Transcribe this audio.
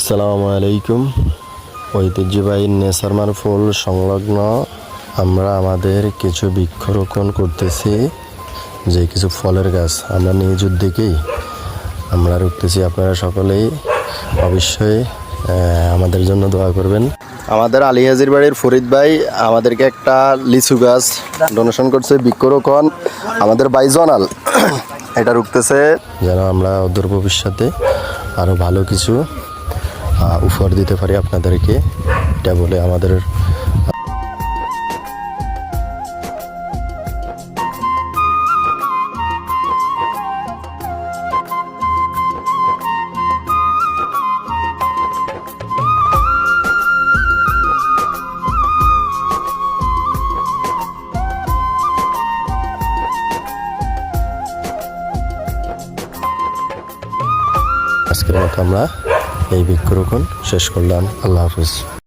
আসসালামু আলাইকুম। ঐতিহ্যবাহী নেসারমার ফুল সংলগ্ন আমরা আমাদের কিছু বৃক্ষরোপণ করতেছি, যে কিছু ফলের গাছ আমরা নিজ উদ্যোগেই আমরা রুখতেছি। আপনারা সকলেই অবশ্যই আমাদের জন্য দোয়া করবেন। আমাদের আলিহাজির বাড়ির ফরিদ ভাই আমাদেরকে একটা লিচু গাছ ডোনেশন করছে, বৃক্ষরোপণ আমাদের বাইজনাল এটা রুখতেছে, যেন আমরা অদূর ভবিষ্যতে আরও ভালো কিছু উপহার দিতে পারি আপনাদেরকে। এটা বলে আমাদের আজকের মতো আমরা এই বৃক্ষরোপণ শেষ করলাম। আল্লাহ হাফিজ।